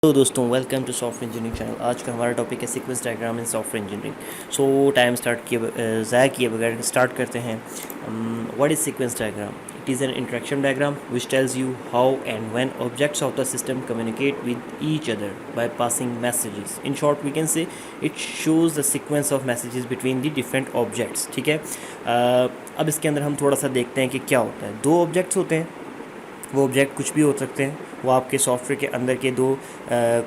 तो दोस्तों welcome to software engineering channel. आज का हमारा टॉपिक है sequence diagram in software engineering. So time start किए ज़ाया किए बगैर स्टार्ट करते हैं। What is sequence diagram? It is an interaction diagram which tells you how and when objects of the system communicate with each other by passing messages. In short we can say it shows the sequence of messages between the different objects. ठीक है, अब इसके अंदर हम थोड़ा सा देखते हैं कि क्या होता है। दो ऑब्जेक्ट्स होते हैं, वो ऑब्जेक्ट कुछ भी हो सकते हैं। वो आपके सॉफ्टवेयर के अंदर के दो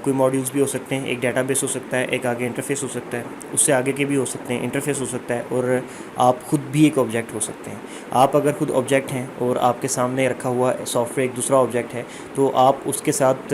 कोई मॉड्यूल्स भी हो सकते हैं। एक डेटाबेस हो सकता है, एक आगे इंटरफेस हो सकता है, उससे आगे के भी हो सकते हैं, इंटरफेस हो सकता है, और आप खुद भी एक ऑब्जेक्ट हो सकते हैं। आप अगर खुद ऑब्जेक्ट हैं और आपके सामने रखा हुआ सॉफ्टवेयर एक दूसरा ऑब्जेक्ट है, तो आप उसके साथ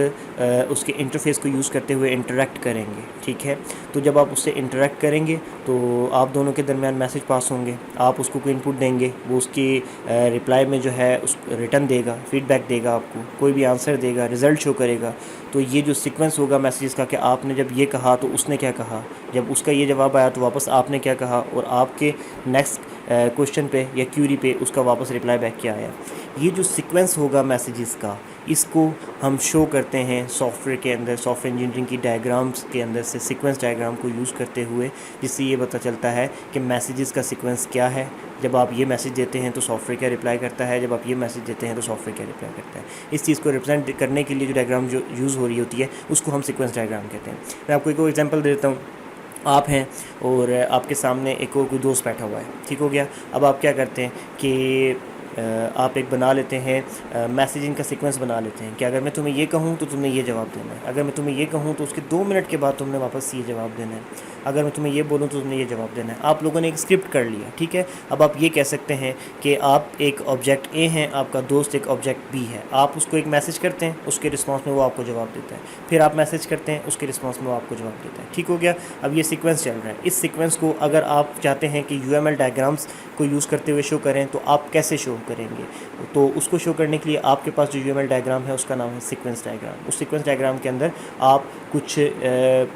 उसके इंटरफेस को यूज़ करते हुए इंटरेक्ट करेंगे। ठीक है, तो जब आप उससे इंटरेक्ट करेंगे तो आप दोनों के दरमियान मैसेज पास होंगे। आप उसको कोई इनपुट देंगे, वो उसकी रिप्लाई में जो है उस रिटर्न देगा, फीडबैक देगा, आपको कोई भी आंसर देगा, रिज़ल्ट शो करेगा। तो ये जो सीक्वेंस होगा मैसेजेस का कि आपने जब ये कहा तो उसने क्या कहा, जब उसका ये जवाब आया तो वापस आपने क्या कहा, और आपके नेक्स्ट क्वेश्चन पे या क्यूरी पे उसका वापस रिप्लाई बैक क्या आया। ये जो सीक्वेंस होगा मैसेजेस का, इसको हम शो करते हैं सॉफ्टवेयर के अंदर, सॉफ्टवेयर इंजीनियरिंग की डायग्राम्स के अंदर से सीक्वेंस डायग्राम को यूज़ करते हुए, जिससे ये पता चलता है कि मैसेजेस का सीक्वेंस क्या है। जब आप ये मैसेज देते हैं तो सॉफ्टवेयर क्या रिप्लाई करता है, जब आप ये मैसेज देते हैं तो सॉफ्टवेयर क्या रिप्लाई करता है। इस चीज़ को रिप्रेजेंट करने के लिए जो डायग्राम जो यूज़ हो रही होती है उसको हम सीक्वेंस डायग्राम कहते हैं। मैं आपको एक और एग्जांपल देता हूँ। आप हैं और आपके सामने एक और कोई दोस्त बैठा हुआ है, ठीक हो गया। अब आप क्या करते हैं कि आप एक बना लेते हैं मैसेजिंग का सीक्वेंस बना लेते हैं कि अगर मैं तुम्हें ये कहूँ तो तुमने ये जवाब देना है, अगर मैं तुम्हें ये कहूँ तो उसके 2 मिनट के बाद तुमने वापस ये जवाब देना है, अगर मैं तुम्हें ये बोलूँ तो तुमने ये जवाब देना है। आप लोगों ने एक स्क्रिप्ट कर लिया, ठीक है। अब आप ये कह सकते हैं कि आप एक ऑब्जेक्ट ए हैं, आपका दोस्त एक ऑब्जेक्ट बी है। आप उसको एक मैसेज करते हैं, उसके रिस्पॉन्स में वो आपको जवाब देता है, फिर आप मैसेज करते हैं, उसके रिस्पॉन्स में वो आपको जवाब देता है, ठीक हो गया। अब ये सीक्वेंस चल रहा है। इस सीक्वेंस को अगर आप चाहते हैं कि यूएमएल डायग्राम्स को यूज़ करते हुए शो करें तो आप कैसे शो करेंगे? तो उसको शो करने के लिए आपके पास जो यूएमएल डायग्राम है उसका नाम है सीक्वेंस डायग्राम। उस सीक्वेंस डायग्राम के अंदर आप कुछ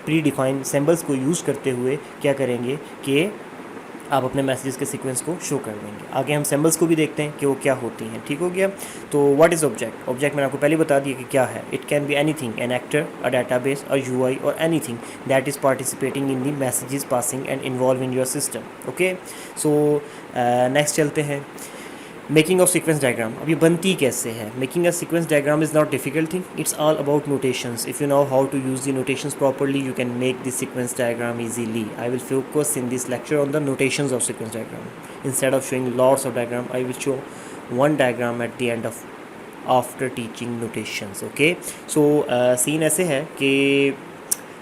प्री डिफाइंड सिंबल्स को यूज़ करते हुए क्या करेंगे कि आप अपने मैसेजेस के सीक्वेंस को शो कर देंगे। आगे हम सिंबल्स को भी देखते हैं कि वो क्या होती हैं, ठीक हो गया। तो व्हाट इज़ ऑब्जेक्ट? ऑब्जेक्ट मैंने आपको पहले बता दिया कि क्या है। It can be anything, an actor, a database, a UI और anything that is participating in the messages passing and involve in your system. Okay, so next चलते हैं। Making of sequence diagram. अब ये बनती कैसे है? Making a sequence diagram is not difficult thing, it's all about notations. If you know how to use the notations properly you can make this sequence diagram easily. I will focus in this lecture on the notations of sequence diagram. Instead of showing lots of diagram, I will show one diagram at the end of after teaching notations. Okay, so scene ऐसे है कि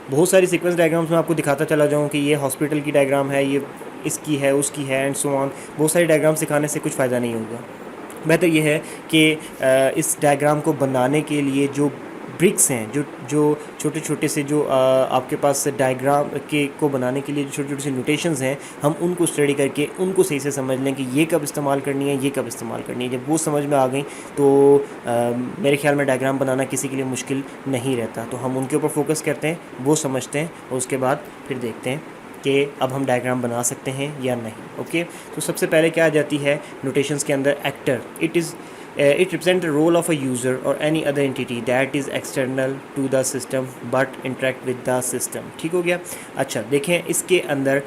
बहुत सारी sequence diagrams में आपको दिखाता चला जाऊँ कि ये हॉस्पिटल की डायग्राम है, ये इसकी है, उसकी है, एंड सो ऑन। बहुत सारी डायग्राम सिखाने से कुछ फ़ायदा नहीं होगा। बेहतर ये है कि इस डायग्राम को बनाने के लिए जो ब्रिक्स हैं, जो जो छोटे छोटे से जो आपके पास डायग्राम के को बनाने के लिए जो छोटे छोटे से नोटेशंस हैं, हम उनको स्टडी करके उनको सही से समझ लें कि ये कब इस्तेमाल करनी है, ये कब इस्तेमाल करनी है। जब वो समझ में आ गई तो मेरे ख्याल में डायग्राम बनाना किसी के लिए मुश्किल नहीं रहता। तो हम उनके ऊपर फोकस करते हैं, वो समझते हैं, और उसके बाद फिर देखते हैं कि अब हम डायग्राम बना सकते हैं या नहीं। ओके, तो सबसे पहले क्या आ जाती है नोटेशंस के अंदर? Actor. It represents the role of a user or any other entity that is external to the system but interact with the system। ठीक हो गया। अच्छा देखें, इसके अंदर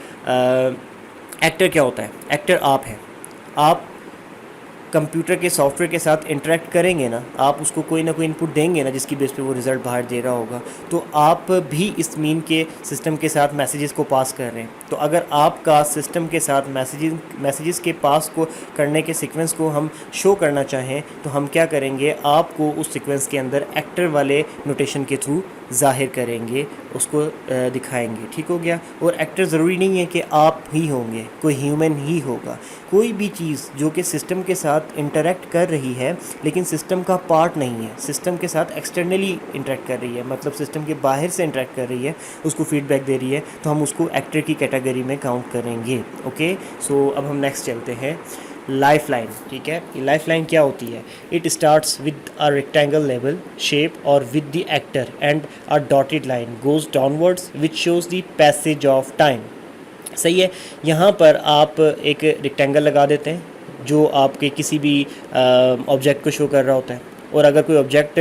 एक्टर क्या होता है? एक्टर आप हैं। आप कंप्यूटर के सॉफ्टवेयर के साथ इंटरेक्ट करेंगे ना, आप उसको कोई ना कोई इनपुट देंगे ना जिसकी बेस पे वो रिज़ल्ट बाहर दे रहा होगा, तो आप भी इस मीन के सिस्टम के साथ मैसेजेस को पास कर रहे हैं। तो अगर आपका सिस्टम के साथ मैसेजेस के पास को करने के सीक्वेंस को हम शो करना चाहें तो हम क्या करेंगे? आपको उस सीक्वेंस के अंदर एक्टर वाले नोटेशन के थ्रू ज़ाहिर करेंगे, उसको दिखाएंगे, ठीक हो गया। और एक्टर ज़रूरी नहीं है कि आप ही होंगे, कोई ह्यूमन ही होगा। कोई भी चीज़ जो कि सिस्टम के साथ इंटरेक्ट कर रही है लेकिन सिस्टम का पार्ट नहीं है, सिस्टम के साथ एक्सटर्नली इंटरेक्ट कर रही है, मतलब सिस्टम के बाहर से इंटरेक्ट कर रही है, उसको फीडबैक दे रही है, तो हम उसको एक्टर की कैटेगरी में काउंट करेंगे। ओके, सो अब हम नेक्स्ट चलते हैं। लाइफ लाइन, ठीक है। लाइफ लाइन क्या होती है? It starts with a rectangle level shape और with the actor and a dotted line goes downwards which shows the passage of time. सही है। यहाँ पर आप एक रेक्टेंगल लगा देते हैं जो आपके किसी भी ऑब्जेक्ट को शो कर रहा होता है। और अगर कोई ऑब्जेक्ट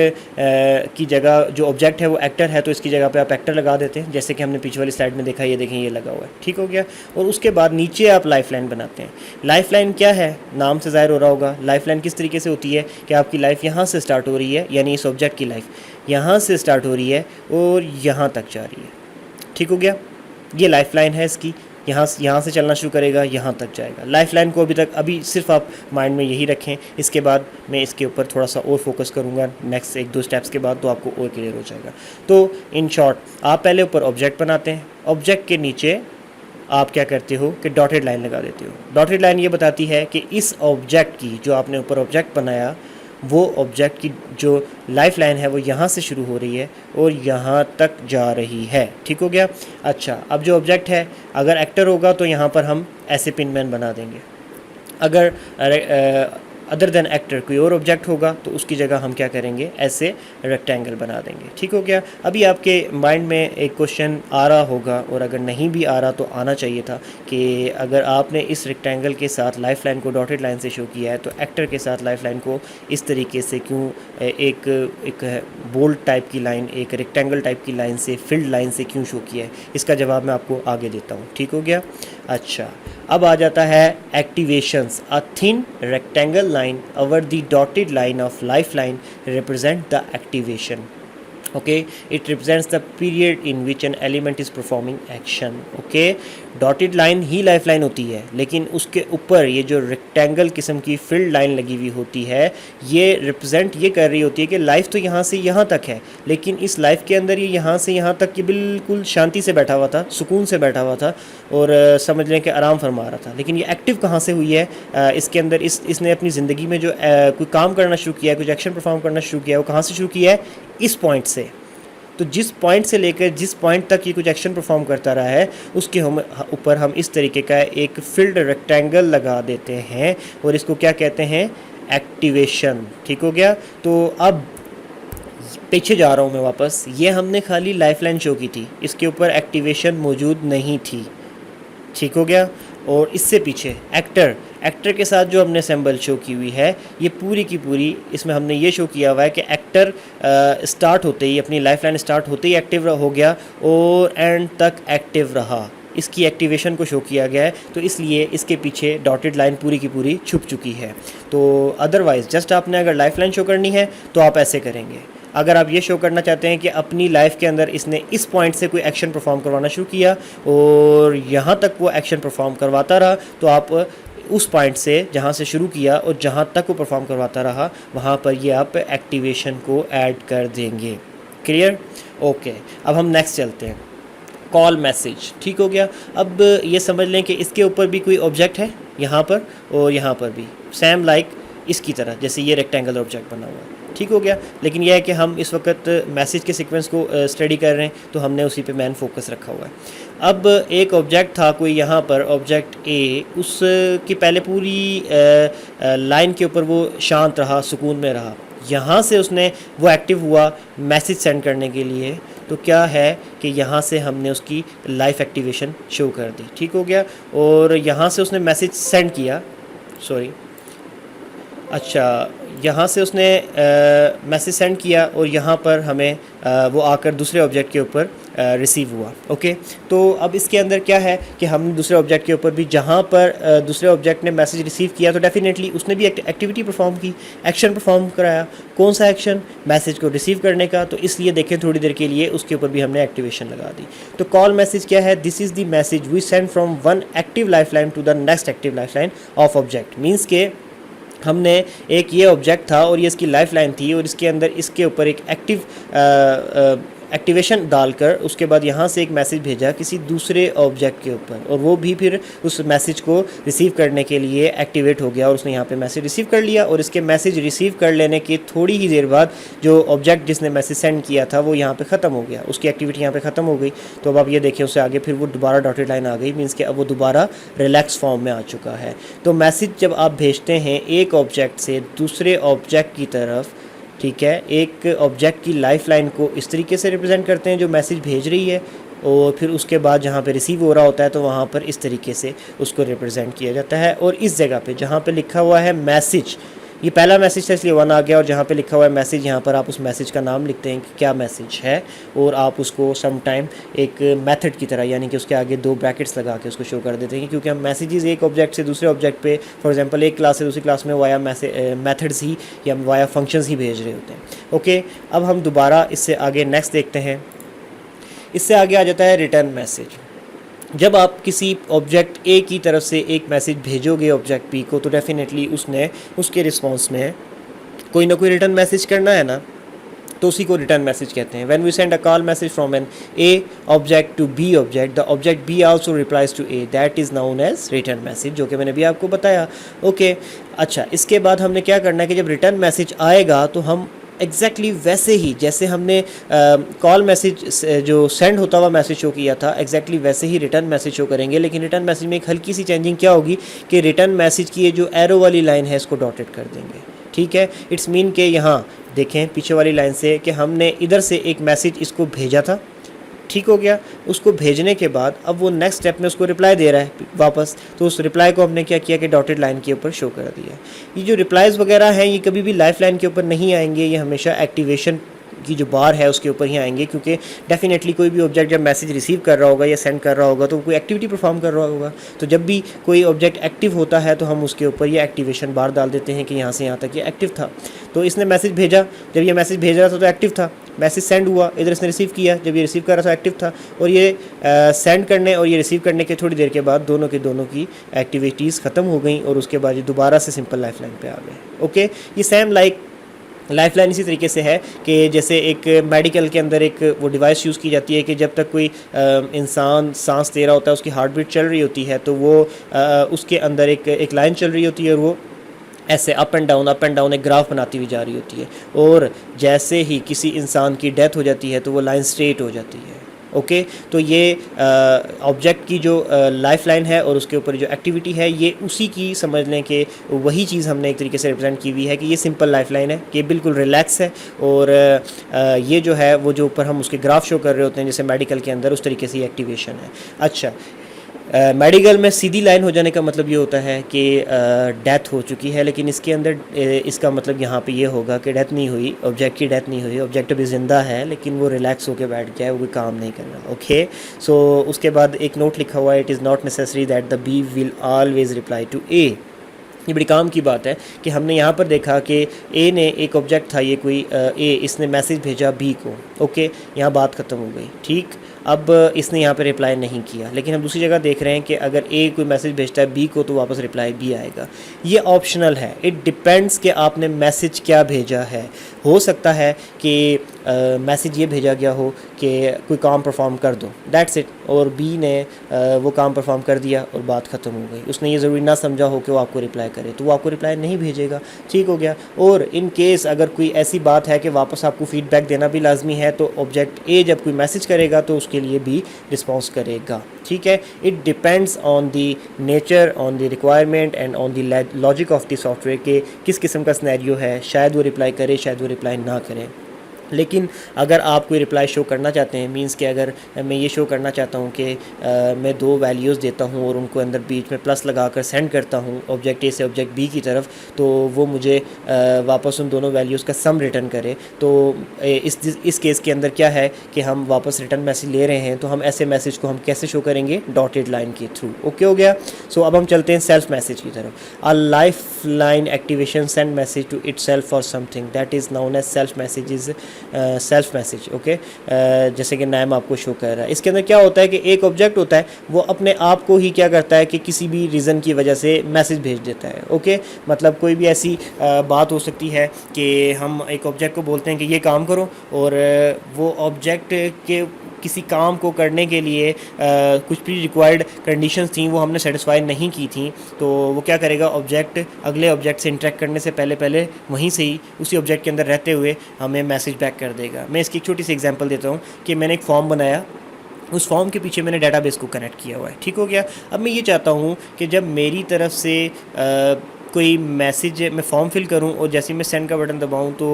की जगह जो ऑब्जेक्ट है वो एक्टर है तो इसकी जगह पे आप एक्टर लगा देते हैं, जैसे कि हमने पीछे वाली स्लाइड में देखा, ये देखें ये लगा हुआ है, ठीक हो गया। और उसके बाद नीचे आप लाइफ लाइन बनाते हैं। लाइफ लाइन क्या है, नाम से ज़ाहिर हो रहा होगा। लाइफ लाइन किस तरीके से होती है कि आपकी लाइफ यहाँ से स्टार्ट हो रही है, यानी इस ऑब्जेक्ट की लाइफ यहाँ से स्टार्ट हो रही है और यहाँ तक जा रही है, ठीक हो गया। ये लाइफ लाइन है इसकी, यहाँ से चलना शुरू करेगा, यहाँ तक जाएगा। लाइफ लाइन को अभी सिर्फ आप माइंड में यही रखें। इसके बाद मैं इसके ऊपर थोड़ा सा और फोकस करूँगा नेक्स्ट 1-2 स्टेप्स के बाद, तो आपको और क्लियर हो जाएगा। तो इन शॉर्ट आप पहले ऊपर ऑब्जेक्ट बनाते हैं, ऑब्जेक्ट के नीचे आप क्या करते हो कि डॉटेड लाइन लगा देते हो। डॉटेड लाइन ये बताती है कि इस ऑब्जेक्ट की, जो आपने ऊपर ऑब्जेक्ट बनाया, वो ऑब्जेक्ट की जो लाइफ लाइन है वो यहाँ से शुरू हो रही है और यहाँ तक जा रही है, ठीक हो गया। अच्छा, अब जो ऑब्जेक्ट है अगर एक्टर होगा तो यहाँ पर हम ऐसे पिनमैन बना देंगे। अगर अदर देन एक्टर कोई और ऑब्जेक्ट होगा तो उसकी जगह हम क्या करेंगे, ऐसे रेक्टेंगल बना देंगे, ठीक हो गया। अभी आपके माइंड में एक क्वेश्चन आ रहा होगा, और अगर नहीं भी आ रहा तो आना चाहिए था, कि अगर आपने इस रेक्टेंगल के साथ लाइफ लाइन को डॉटेड लाइन से शो किया है तो एक्टर के साथ लाइफ लाइन को इस तरीके से क्यों एक बोल्ड टाइप की लाइन, एक रेक्टेंगल टाइप की लाइन से, फिल्ड लाइन से क्यों शो किया है, इसका जवाब मैं आपको आगे देता हूँ, ठीक हो गया। अच्छा, अब आ जाता है activations. A thin rectangle line over the dotted line of life line represent the activation. Okay, it represents the period in which an element is performing action. Okay, dotted line ही लाइफ लाइन होती है, लेकिन उसके ऊपर ये जो rectangle किस्म की फील्ड लाइन लगी हुई होती है, ये रिप्रेजेंट ये कर रही होती है कि लाइफ तो यहाँ से यहाँ तक है, लेकिन इस लाइफ के अंदर ये यहाँ से यहाँ तक ये बिल्कुल शांति से बैठा हुआ था, सुकून से बैठा हुआ था, और समझ लें कि आराम फरमा रहा था। लेकिन ये एक्टिव कहाँ से हुई है, इसके अंदर इसने अपनी ज़िंदगी में जो कोई काम करना शुरू किया है, कुछ एक्शन परफॉर्म करना शुरू किया है, वो कहाँ से शुरू किया है, इस पॉइंट से। तो जिस पॉइंट से लेकर जिस पॉइंट तक ये कुछ एक्शन परफॉर्म करता रहा है, उसके ऊपर हम इस तरीके का एक फिल्ड रेक्टेंगल लगा देते हैं, और इसको क्या कहते हैं, एक्टिवेशन, ठीक हो गया। तो अब पीछे जा रहा हूँ मैं वापस, ये हमने खाली लाइफ लाइन शो की थी, इसके ऊपर एक्टिवेशन मौजूद नहीं थी, ठीक हो गया। और इससे पीछे एक्टर के साथ जो हमने सिंबल शो की हुई है, ये पूरी की पूरी, इसमें हमने ये शो किया हुआ है कि एक्टर स्टार्ट होते ही, अपनी लाइफ लाइन स्टार्ट होते ही एक्टिव हो गया और एंड तक एक्टिव रहा, इसकी एक्टिवेशन को शो किया गया है। तो इसलिए इसके पीछे डॉटेड लाइन पूरी की पूरी छुप चुकी है। तो अदरवाइज़ जस्ट आपने अगर लाइफ लाइन शो करनी है तो आप ऐसे करेंगे। अगर आप ये शो करना चाहते हैं कि अपनी लाइफ के अंदर इसने इस पॉइंट से कोई एक्शन परफॉर्म करवाना शुरू किया और यहाँ तक वो एक्शन परफॉर्म करवाता रहा, तो आप उस पॉइंट से जहाँ से शुरू किया और जहाँ तक वो परफॉर्म करवाता रहा, वहाँ पर ये आप एक्टिवेशन को ऐड कर देंगे। क्लियर? ओके, अब हम नेक्स्ट चलते हैं, कॉल मैसेज, ठीक हो गया। अब ये समझ लें कि इसके ऊपर भी कोई ऑब्जेक्ट है यहाँ पर, और यहाँ पर भी सेम लाइक इसकी तरह, जैसे ये रेक्टेंगल ऑब्जेक्ट बना हुआ है, ठीक हो गया। लेकिन यह है कि हम इस वक्त मैसेज के सीक्वेंस को स्टडी कर रहे हैं, तो हमने उसी पे मेन फोकस रखा हुआ है। अब एक ऑब्जेक्ट था कोई यहाँ पर, ऑब्जेक्ट ए, उसकी पहले पूरी लाइन के ऊपर वो शांत रहा, सुकून में रहा। यहाँ से उसने वो एक्टिव हुआ मैसेज सेंड करने के लिए, तो क्या है कि यहाँ से हमने उसकी लाइफ एक्टिवेशन शो कर दी, ठीक हो गया। और यहाँ से उसने मैसेज सेंड किया, अच्छा, यहाँ से उसने मैसेज सेंड किया और यहाँ पर हमें वो आकर दूसरे ऑब्जेक्ट के ऊपर रिसीव हुआ। ओके, तो अब इसके अंदर क्या है कि हमने दूसरे ऑब्जेक्ट के ऊपर भी, जहाँ पर दूसरे ऑब्जेक्ट ने मैसेज रिसीव किया, तो डेफिनेटली उसने भी एक्टिविटी परफॉर्म की, एक्शन परफॉर्म कराया। कौन सा एक्शन? मैसेज को रिसीव करने का। तो इसलिए देखें थोड़ी देर के लिए उसके ऊपर भी हमने एक्टिवेशन लगा दी। तो कॉल मैसेज क्या है? This is the message we send from one active life line to the next active life line of object. Means के हमने एक ये ऑब्जेक्ट था और ये इसकी लाइफ लाइन थी, और इसके अंदर इसके ऊपर एक एक्टिवेशन डालकर उसके बाद यहाँ से एक मैसेज भेजा किसी दूसरे ऑब्जेक्ट के ऊपर, और वो भी फिर उस मैसेज को रिसीव करने के लिए एक्टिवेट हो गया, और उसने यहाँ पे मैसेज रिसीव कर लिया। और इसके मैसेज रिसीव कर लेने की थोड़ी ही देर बाद जो ऑब्जेक्ट जिसने मैसेज सेंड किया था वो यहाँ पे ख़त्म हो गया, उसकी एक्टिविटी यहाँ पे ख़त्म हो गई। तो अब आप ये देखें उससे आगे फिर वो दोबारा डॉटेड लाइन आ गई, मीन्स कि अब वो दोबारा रिलैक्स फॉर्म में आ चुका है। तो मैसेज जब आप भेजते हैं एक ऑब्जेक्ट से दूसरे ऑब्जेक्ट की तरफ, ठीक है, एक ऑब्जेक्ट की लाइफ लाइन को इस तरीके से रिप्रेजेंट करते हैं जो मैसेज भेज रही है, और फिर उसके बाद जहाँ पे रिसीव हो रहा होता है तो वहाँ पर इस तरीके से उसको रिप्रेजेंट किया जाता है। और इस जगह पे जहाँ पे लिखा हुआ है मैसेज, ये पहला मैसेज था इसलिए 1 आ गया, और जहाँ पे लिखा हुआ है मैसेज, यहाँ पर आप उस मैसेज का नाम लिखते हैं कि क्या मैसेज है, और आप उसको सम टाइम एक मेथड की तरह, यानी कि उसके आगे 2 ब्रैकेट्स लगा के उसको शो कर देते हैं, क्योंकि हम मैसेजेस एक ऑब्जेक्ट से दूसरे ऑब्जेक्ट पे, फॉर एग्जांपल एक क्लास से दूसरी क्लास में वाया मेथड्स ही या वाया फंक्शंस ही भेज रहे होते हैं। ओके, अब हम दोबारा इससे आगे नेक्स्ट देखते हैं। इससे आगे आ जाता है रिटर्न मैसेज। जब आप किसी ऑब्जेक्ट ए की तरफ से एक मैसेज भेजोगे ऑब्जेक्ट बी को, तो डेफिनेटली उसने उसके रिस्पॉन्स में कोई ना कोई रिटर्न मैसेज करना है ना, तो उसी को रिटर्न मैसेज कहते हैं। When we send a call message from an A object to B object, the object B also replies to A, that is known as return message, जो कि मैंने भी आपको बताया। ओके, अच्छा, इसके बाद हमने क्या करना है कि जब रिटर्न मैसेज आएगा तो हम एग्जैक्टली वैसे ही जैसे हमने कॉल मैसेज जो सेंड होता हुआ मैसेज शो किया था, एग्जैक्टली वैसे ही रिटर्न मैसेज शो करेंगे। लेकिन रिटर्न मैसेज में एक हल्की सी चेंजिंग क्या होगी कि रिटर्न मैसेज की ये जो एरो वाली लाइन है इसको डॉटेड कर देंगे। ठीक है, इट्स मीन के यहाँ देखें पीछे वाली लाइन से कि हमने इधर से एक मैसेज इसको भेजा था, ठीक हो गया। उसको भेजने के बाद अब वो नेक्स्ट स्टेप में उसको रिप्लाई दे रहा है वापस, तो उस रिप्लाई को हमने क्या किया कि डॉटेड लाइन के ऊपर शो कर दिया। ये जो रिप्लाईज़ वगैरह हैं ये कभी भी लाइफ लाइन के ऊपर नहीं आएंगे, ये हमेशा एक्टिवेशन की जो बार है उसके ऊपर ही आएंगे, क्योंकि डेफिनेटली कोई भी ऑब्जेक्ट जब मैसेज रिसीव कर रहा होगा या सेंड कर रहा होगा तो कोई एक्टिविटी परफॉर्म कर रहा होगा। तो जब भी कोई ऑब्जेक्ट एक्टिव होता है तो हम उसके ऊपर ये एक्टिवेशन बार डाल देते हैं कि यहाँ से यहाँ तक ये एक्टिव था। तो इसने मैसेज भेजा, जब ये मैसेज भेज रहा था तो एक्टिव था, मैसेज सेंड हुआ, इधर इसने रिसीव किया, जब ये रिसीव कर रहा था एक्टिव था, और ये सेंड करने और ये रिसीव करने के थोड़ी देर के बाद दोनों की एक्टिविटीज़ ख़त्म हो गई, और उसके बाद ये दोबारा से सिंपल लाइफ लाइन पे आ गए। ओके, ये सेम लाइफ लाइन इसी तरीके से है कि जैसे एक मेडिकल के अंदर एक वो डिवाइस यूज़ की जाती है कि जब तक कोई इंसान सांस ले रहा होता है, उसकी हार्ट बीट चल रही होती है, तो वो उसके अंदर एक लाइन चल रही होती है, और वो ऐसे अप एंड डाउन एक ग्राफ बनाती हुई जा रही होती है, और जैसे ही किसी इंसान की डेथ हो जाती है तो वो लाइन स्ट्रेट हो जाती है। ओके, तो ये ऑब्जेक्ट की जो लाइफ लाइन है और उसके ऊपर जो एक्टिविटी है ये उसी की समझ लें कि वही चीज़ हमने एक तरीके से रिप्रेजेंट की हुई है कि ये सिंपल लाइफ लाइन है कि बिल्कुल रिलैक्स है, और ये जो है वो जो ऊपर हम उसके ग्राफ शो कर रहे होते हैं जैसे मेडिकल के अंदर, उस तरीके से ये एक्टिवेशन है। अच्छा, मेडिकल में सीधी लाइन हो जाने का मतलब ये होता है कि डेथ हो चुकी है, लेकिन इसके अंदर इसका मतलब यहाँ पे ये होगा कि डेथ नहीं हुई, ऑब्जेक्ट की डेथ नहीं हुई, ऑब्जेक्ट अभी ज़िंदा है लेकिन वो रिलैक्स होकर बैठ गया है, वो कोई काम नहीं कर रहा। ओके, सो उसके बाद एक नोट लिखा हुआ है, it is not necessary that the B will always reply to A. ये बड़ी काम की बात है कि हमने यहाँ पर देखा कि ए ने एक ऑब्जेक्ट था, ये कोई ए, इसने मैसेज भेजा बी को। ओके, यहाँ बात ख़त्म हो गई। ठीक, अब इसने यहाँ पे रिप्लाई नहीं किया, लेकिन हम दूसरी जगह देख रहे हैं कि अगर ए कोई मैसेज भेजता है बी को तो वापस रिप्लाई बी आएगा। ये ऑप्शनल है, इट डिपेंड्स कि आपने मैसेज क्या भेजा है। हो सकता है कि मैसेज ये भेजा गया हो कि कोई काम परफॉर्म कर दो, दैट्स इट, और बी ने वो काम परफॉर्म कर दिया और बात ख़त्म हो गई। उसने ये ज़रूरी ना समझा हो कि वो आपको रिप्लाई करे, तो वो आपको रिप्लाई नहीं भेजेगा। ठीक हो गया। और इन केस अगर कोई ऐसी बात है कि वापस आपको फीडबैक देना भी लाजमी है, तो ऑब्जेक्ट ए जब कोई मैसेज करेगा तो उसके लिए भी रिस्पॉन्स करेगा। ठीक है, it depends on the nature, on the requirement and on the logic of the software के किस किस्म का सिनेरियो है, शायद वो रिप्लाई करे, शायद वो रिप्लाई ना करे। लेकिन अगर आप कोई रिप्लाई शो करना चाहते हैं, मींस कि अगर मैं ये शो करना चाहता हूँ कि मैं 2 वैल्यूज़ देता हूँ और उनको अंदर बीच में प्लस लगाकर सेंड करता हूँ ऑब्जेक्ट ए से ऑब्जेक्ट बी की तरफ, तो वो मुझे वापस उन दोनों वैल्यूज़ का सम रिटर्न करे। तो इस केस के अंदर क्या है कि हम वापस रिटर्न मैसेज ले रहे हैं, तो हम ऐसे मैसेज को हम कैसे शो करेंगे, डॉटेड लाइन के थ्रू। ओके हो गया। सो अब हम चलते हैं सेल्फ मैसेज की तरफ। A life line activation send message to itself for something that is known as self message, self message. Okay, जैसे कि नाम आपको शो कर रहा है, इसके अंदर क्या होता है कि एक ऑब्जेक्ट होता है, वो अपने आप को ही क्या करता है कि किसी भी रीज़न की वजह से मैसेज भेज देता है। ओके, मतलब कोई भी ऐसी बात हो सकती है कि हम एक ऑब्जेक्ट को बोलते हैं कि ये काम करो, और वो ऑब्जेक्ट के किसी काम को करने के लिए कुछ प्री रिक्वायर्ड कंडीशंस थी, वो हमने सेटिस्फाई नहीं की थी, तो वो क्या करेगा, ऑब्जेक्ट अगले ऑब्जेक्ट से इंटरेक्ट करने से पहले वहीं से ही उसी ऑब्जेक्ट के अंदर रहते हुए हमें मैसेज बैक कर देगा। मैं इसकी एक छोटी सी एग्जांपल देता हूँ कि मैंने एक फॉर्म बनाया, उस फॉर्म के पीछे मैंने डाटाबेस को कनेक्ट किया हुआ है। ठीक हो गया। अब मैं ये चाहता हूँ कि जब मेरी तरफ से कोई मैसेज मैं फॉर्म फिल करूं और जैसे ही मैं सेंड का बटन दबाऊं तो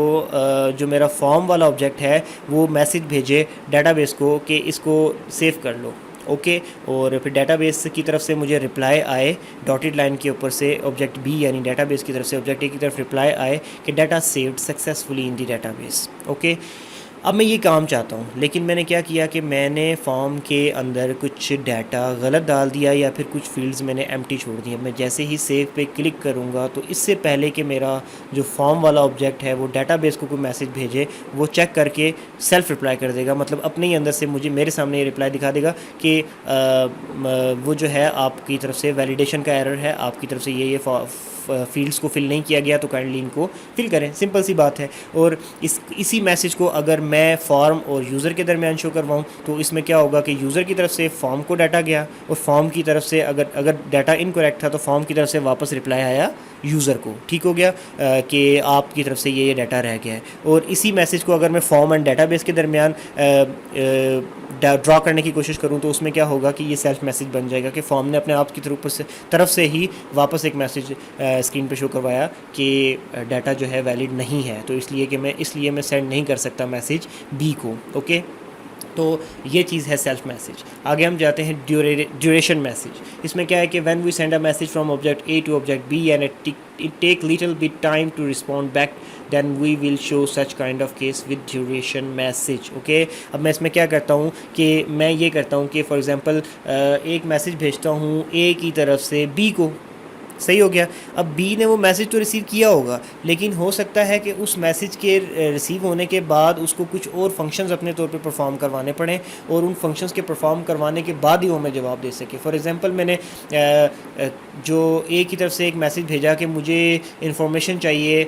जो मेरा फॉर्म वाला ऑब्जेक्ट है वो मैसेज भेजे डाटाबेस को कि इसको सेव कर लो। ओके। और फिर डेटाबेस की तरफ से मुझे रिप्लाई आए डॉटेड लाइन के ऊपर से ऑब्जेक्ट बी यानी डेटाबेस की तरफ से ऑब्जेक्ट ए की तरफ रिप्लाई आए कि डाटा सेव्ड सक्सेसफुली इन दी डेटाबेस। ओके। अब मैं ये काम चाहता हूँ, लेकिन मैंने क्या किया कि मैंने फॉर्म के अंदर कुछ डाटा गलत डाल दिया या फिर कुछ फील्ड्स मैंने एम्प्टी छोड़ दिए। मैं जैसे ही सेव पे क्लिक करूँगा तो इससे पहले कि मेरा जो फॉर्म वाला ऑब्जेक्ट है वो डाटाबेस को कोई मैसेज भेजे, वो चेक करके सेल्फ रिप्लाई कर देगा। मतलब अपने ही अंदर से मुझे मेरे सामने ये रिप्लाई दिखा देगा कि वो जो है आपकी तरफ से वैलिडेशन का एरर है, आपकी तरफ से ये फील्ड्स को फिल नहीं किया गया, तो काइंडली इनको फिल करें। सिंपल सी बात है। और इसी मैसेज को अगर मैं फॉर्म और यूज़र के दरमियान शो करवाऊँ तो इसमें क्या होगा कि यूज़र की तरफ से फॉर्म को डाटा गया और फॉर्म की तरफ से अगर डाटा इनकरेक्ट था तो फॉर्म की तरफ से वापस रिप्लाई आया यूज़र को। ठीक हो गया कि आपकी तरफ से ये डाटा रह गया है। और इसी मैसेज को अगर मैं फॉर्म एंड डाटाबेस के दरमियान ड्रॉ करने की कोशिश करूं तो उसमें क्या होगा कि ये सेल्फ मैसेज बन जाएगा कि फॉर्म ने अपने आप की तरफ से ही वापस एक मैसेज स्क्रीन पे शो करवाया कि डाटा जो है वैलिड नहीं है, तो इसलिए मैं सेंड नहीं कर सकता मैसेज बी को। ओके। तो ये चीज़ है सेल्फ मैसेज। आगे हम जाते हैं ड्यूरेशन मैसेज। इसमें क्या है कि when we send a message from object A to object B and it take little bit time to respond back, then we will show such kind of case with duration message. Okay. अब मैं इसमें क्या करता हूँ कि मैं ये करता हूँ कि फॉर एग्जांपल एक मैसेज भेजता हूँ ए की तरफ से बी को, सही हो गया। अब बी ने वो मैसेज तो रिसीव किया होगा, लेकिन हो सकता है कि उस मैसेज के रिसीव होने के बाद उसको कुछ और फंक्शंस अपने तौर पे परफॉर्म करवाने पड़े और उन फंक्शंस के परफॉर्म करवाने के बाद ही वो मैं जवाब दे सके। फॉर एग्जांपल मैंने जो ए की तरफ से एक मैसेज भेजा कि मुझे इन्फॉर्मेशन चाहिए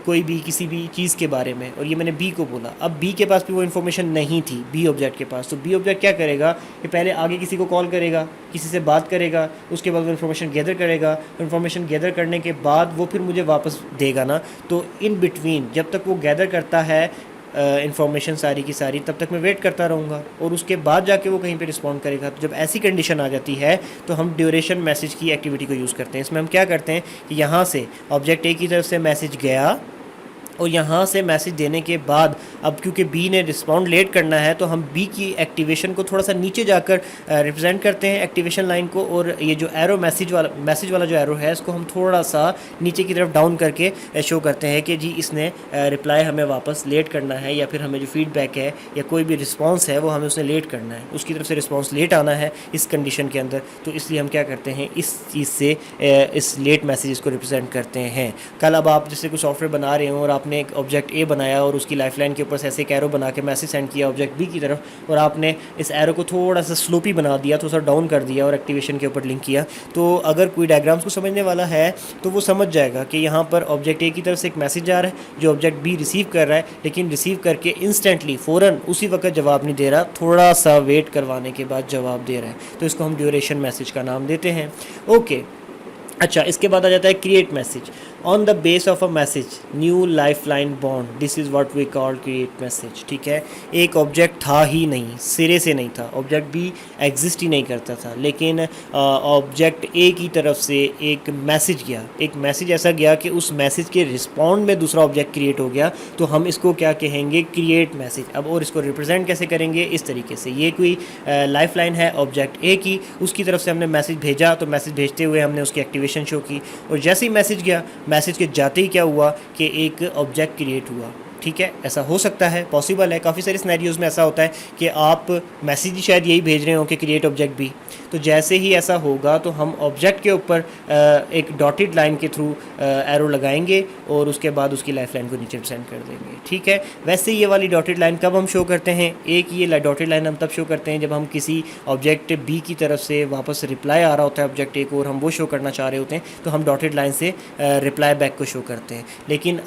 कोई भी किसी भी चीज़ के बारे में, और ये मैंने बी को बोला। अब बी के पास भी वो इन्फॉर्मेशन नहीं थी बी ऑब्जेक्ट के पास, तो बी ऑब्जेक्ट क्या करेगा कि पहले आगे किसी को कॉल करेगा, किसी से बात करेगा, उसके बाद वो इन्फॉर्मेशन गैदर करेगा। इन्फॉर्मेशन गैदर करने के बाद वो फिर मुझे वापस देगा ना। तो इन बिटवीन जब तक वो गैदर करता है इन्फॉर्मेशन सारी की सारी, तब तक मैं वेट करता रहूँगा और उसके बाद जाके वो कहीं पे रिस्पॉन्ड करेगा। तो जब ऐसी कंडीशन आ जाती है तो हम ड्यूरेशन मैसेज की एक्टिविटी को यूज़ करते हैं। इसमें हम क्या करते हैं कि यहाँ से ऑब्जेक्ट ए की तरफ से मैसेज गया और यहाँ से मैसेज देने के बाद अब क्योंकि बी ने रिस्पॉन्ड लेट करना है तो हम बी की एक्टिवेशन को थोड़ा सा नीचे जाकर रिप्रेजेंट करते हैं एक्टिवेशन लाइन को, और ये जो एरो मैसेज वाला जो एरो है इसको हम थोड़ा सा नीचे की तरफ डाउन करके शो करते हैं कि जी इसने रिप्लाई हमें वापस लेट करना है, या फिर हमें जो फीडबैक है या कोई भी रिस्पॉन्स है वो हमें उसने लेट करना है, उसकी तरफ से रिस्पॉन्स लेट आना है इस कंडीशन के अंदर। तो इसलिए हम क्या करते हैं इस चीज़ से इस लेट मैसेज को रिप्रेजेंट करते हैं। कल अब आप जैसे कोई सॉफ्टवेयर बना रहे हो और आपने एक ऑब्जेक्ट ए बनाया और उसकी लाइफलाइन के ऊपर से ऐसे एक एरो बना के मैसेज सेंड किया ऑब्जेक्ट बी की तरफ, और आपने इस एरो को थोड़ा सा स्लोपी बना दिया, थोड़ा सा डाउन कर दिया और एक्टिवेशन के ऊपर लिंक किया, तो अगर कोई डायग्राम्स को समझने वाला है तो वो समझ जाएगा कि यहाँ पर ऑब्जेक्ट ए की तरफ से एक मैसेज जा रहा है जो ऑब्जेक्ट बी रिसीव कर रहा है, लेकिन रिसीव करके इंस्टेंटली फ़ौरन उसी वक्त जवाब नहीं दे रहा, थोड़ा सा वेट करवाने के बाद जवाब दे रहा है। तो इसको हम ड्यूरेशन मैसेज का नाम देते हैं। ओके। अच्छा, इसके बाद आ जाता है create message. On the base of a message new life line बॉन्ड, this is what we call create message. ठीक है। एक ऑब्जेक्ट था ही नहीं, सिरे से नहीं था, ऑब्जेक्ट भी एग्जिस्ट ही नहीं करता था, लेकिन ऑब्जेक्ट ए की तरफ से एक मैसेज गया, एक मैसेज ऐसा गया कि उस मैसेज के रिस्पॉन्ड में दूसरा ऑब्जेक्ट क्रिएट हो गया, तो हम इसको क्या कहेंगे क्रिएट मैसेज। अब और इसको रिप्रेजेंट कैसे करेंगे, इस तरीके से, ये कोई लाइफ लाइन है ऑब्जेक्ट ए की, उसकी तरफ से हमने मैसेज भेजा, तो मैसेज भेजते हुए हमने उसकी एक्टिवेशन शो की, और जैसे ही मैसेज गया, मैसेज के जाते ही क्या हुआ कि एक ऑब्जेक्ट क्रिएट हुआ। ठीक है, ऐसा हो सकता है, पॉसिबल है, काफ़ी सारे सिनेरियोज़ में ऐसा होता है कि आप मैसेज ही शायद यही भेज रहे हो कि क्रिएट ऑब्जेक्ट भी, तो जैसे ही ऐसा होगा तो हम ऑब्जेक्ट के ऊपर एक डॉटेड लाइन के थ्रू एरो लगाएंगे और उसके बाद उसकी लाइफ लाइन को नीचे सेंड कर देंगे। ठीक है। वैसे ये वाली डॉटेड लाइन कब हम शो करते हैं, एक ये डॉटेड लाइन हम तब शो करते हैं जब हम किसी ऑब्जेक्ट बी की तरफ से वापस रिप्लाई आ रहा होता है ऑब्जेक्ट ए को और हम वो शो करना चाह रहे होते हैं, तो हम डॉटेड लाइन से रिप्लाई बैक को शो करते हैं। लेकिन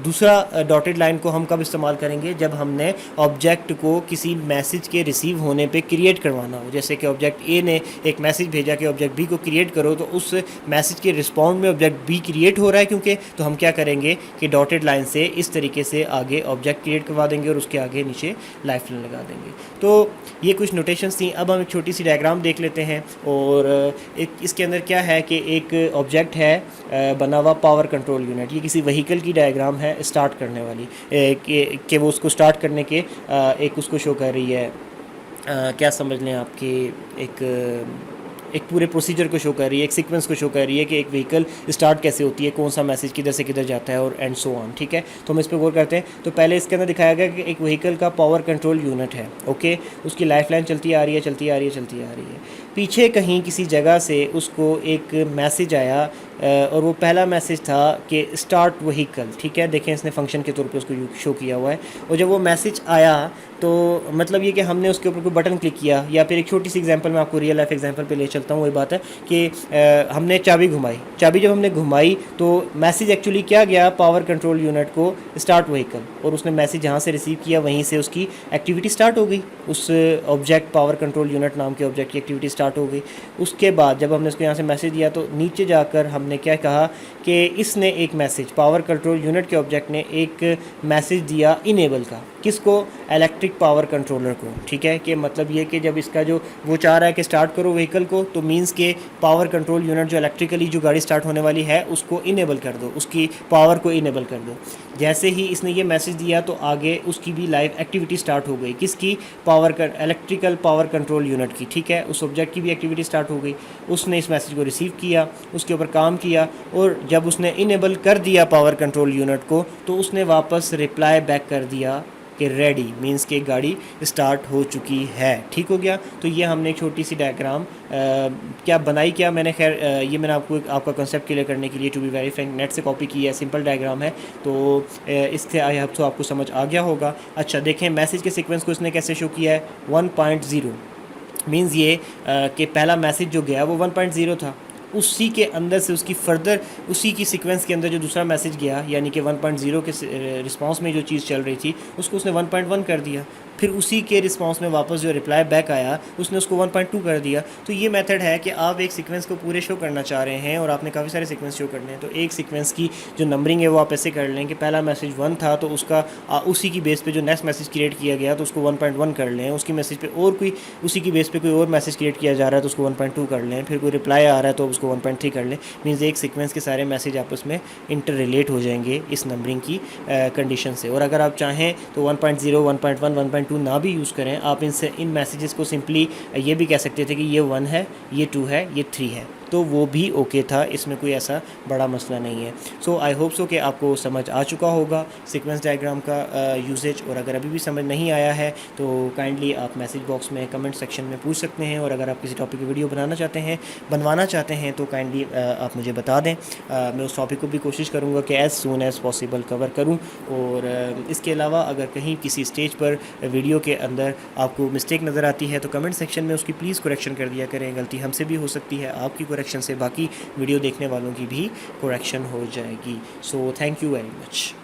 दूसरा डॉटेड लाइन को हम कब इस्तेमाल करेंगे, जब हमने ऑब्जेक्ट को किसी मैसेज के रिसीव होने पे क्रिएट करवाना हो। जैसे कि ऑब्जेक्ट ए ने एक मैसेज भेजा कि ऑब्जेक्ट बी को क्रिएट करो, तो उस मैसेज के रिस्पॉन्ड में ऑब्जेक्ट बी क्रिएट हो रहा है क्योंकि, तो हम क्या करेंगे कि डॉटेड लाइन से इस तरीके से आगे ऑब्जेक्ट क्रिएट करवा देंगे और उसके आगे नीचे लाइफ लाइन लगा देंगे। तो ये कुछ नोटेशंस थी। अब हम एक छोटी सी डायग्राम देख लेते हैं, और एक इसके अंदर क्या है कि एक ऑब्जेक्ट है बना हुआ पावर कंट्रोल यूनिट, ये किसी व्हीकल की डायग्राम है स्टार्ट करने वाली, कि वो उसको स्टार्ट करने के एक उसको शो कर रही है क्या समझ लें आपके एक पूरे प्रोसीजर को शो कर रही है, एक सीक्वेंस को शो कर रही है कि एक व्हीकल स्टार्ट कैसे होती है, कौन सा मैसेज किधर से किधर जाता है और एंड सो ऑन। ठीक है, तो हम इस पर गौर करते हैं। तो पहले इसके अंदर दिखाया गया कि एक व्हीकल का पावर कंट्रोल यूनिट है। ओके, उसकी लाइफ लाइन चलती आ रही है, चलती आ रही है, चलती आ रही है। पीछे कहीं किसी जगह से उसको एक मैसेज आया और वो पहला मैसेज था कि स्टार्ट व्हीकल। ठीक है, देखें इसने फंक्शन के तौर पे उसको शो किया हुआ है। और जब वो मैसेज आया तो मतलब ये कि हमने उसके ऊपर कोई बटन क्लिक किया, या फिर एक छोटी सी एग्जांपल मैं आपको रियल लाइफ एग्जांपल पे ले चलता हूँ। वही बात है कि हमने चाबी घुमाई, चाबी जब हमने घुमाई तो मैसेज एक्चुअली क्या गया पावर कंट्रोल यूनिट को, स्टार्ट व्हीकल, और उसने मैसेज जहाँ से रिसीव किया वहीं से उसकी एक्टिविटी स्टार्ट हो गई। उस ऑब्जेक्ट पावर कंट्रोल यूनिट नाम के ऑब्जेक्ट की एक्टिविटी स्टार्ट हो गई। उसके बाद जब हमने उसको यहाँ से मैसेज दिया तो नीचे जाकर हमने क्या कहा कि इसने एक मैसेज, पावर कंट्रोल यूनिट के ऑब्जेक्ट ने एक मैसेज दिया इनेबल का। किसको? इलेक्ट्रिक पावर कंट्रोलर को। ठीक है, कि मतलब ये कि जब इसका जो वो चाह रहा है कि स्टार्ट करो व्हीकल को, तो मींस के पावर कंट्रोल यूनिट जो इलेक्ट्रिकली जो गाड़ी स्टार्ट होने वाली है उसको इनेबल कर दो, उसकी पावर को इनेबल कर दो। जैसे ही इसने ये मैसेज दिया तो आगे उसकी भी लाइव एक्टिविटी स्टार्ट हो गई। किसकी? इलेक्ट्रिकल पावर कंट्रोल यूनिट की। ठीक है, उस ऑब्जेक्ट की भी एक्टिविटी स्टार्ट हो गई। उसने इस मैसेज को रिसीव किया, उसके ऊपर काम किया, और जब उसने इनेबल कर दिया पावर कंट्रोल यूनिट को तो उसने वापस रिप्लाई बैक कर दिया कि रेडी, मींस कि गाड़ी स्टार्ट हो चुकी है। ठीक हो गया। तो ये हमने एक छोटी सी डायग्राम क्या बनाई, क्या मैंने खैर ये मैंने आपका कंसेप्ट क्लियर करने के लिए to be very frank net से कॉपी की है। सिंपल डायग्राम है, तो इससे आई होप तो आपको समझ आ गया होगा। अच्छा देखें मैसेज के सीक्वेंस को इसने कैसे शो किया है। 1.0 मींस ये कि पहला मैसेज जो गया वो 1.0 था, उसी के अंदर से उसकी फर्दर उसी की सीक्वेंस के अंदर जो दूसरा मैसेज गया, यानी कि 1.0 के रिस्पांस में जो चीज़ चल रही थी उसको उसने 1.1 कर दिया। फिर उसी के रिस्पांस में वापस जो रिप्लाई बैक आया उसने उसको 1.2 कर दिया। तो ये मेथड है कि आप एक सीक्वेंस को पूरे शो करना चाह रहे हैं और आपने काफ़ी सारे सीक्वेंस शो करने हैं, तो एक सीक्वेंस की जो नंबरिंग है वो आप ऐसे कर लें कि पहला मैसेज 1 था तो उसका उसी की बेस पे जो नेक्स्ट मैसेज क्रिएट किया गया तो उसको 1.1 कर लें। उसकी मैसेज पे और कोई उसी की बेस पे कोई और मैसेज क्रिएट किया जा रहा है तो उसको 1.2 कर लें। फिर कोई रिप्लाई आ रहा है तो उसको 1.3 कर लें। मीन्स एक सीक्वेंस के सारे मैसेज आपस में इंटर रिलेट हो जाएंगे इस नंबरिंग की कंडीशन से। और अगर आप चाहें तो 1.0, 1.1, 1.2 ना भी यूज़ करें, आप इन मैसेजेस को सिंपली ये भी कह सकते थे कि ये 1 है, ये 2 है, ये 3 है, तो वो भी ओके था। इसमें कोई ऐसा बड़ा मसला नहीं है। सो आई होप सो कि आपको समझ आ चुका होगा सीक्वेंस डायग्राम का यूसेज। और अगर अभी भी समझ नहीं आया है तो काइंडली आप मैसेज बॉक्स में कमेंट सेक्शन में पूछ सकते हैं। और अगर आप किसी टॉपिक की वीडियो बनवाना चाहते हैं तो काइंडली आप मुझे बता दें। मैं उस टॉपिक को भी कोशिश करूँगा कि as soon as possible cover करूँ। और इसके अलावा अगर कहीं किसी स्टेज पर वीडियो के अंदर आपको मिस्टेक नज़र आती है तो कमेंट सेक्शन में उसकी प्लीज़ करेक्शन कर दिया करें। गलती हमसे भी हो सकती है, आपकी करेक्शन से बाकी वीडियो देखने वालों की भी करेक्शन हो जाएगी। So thank you very much.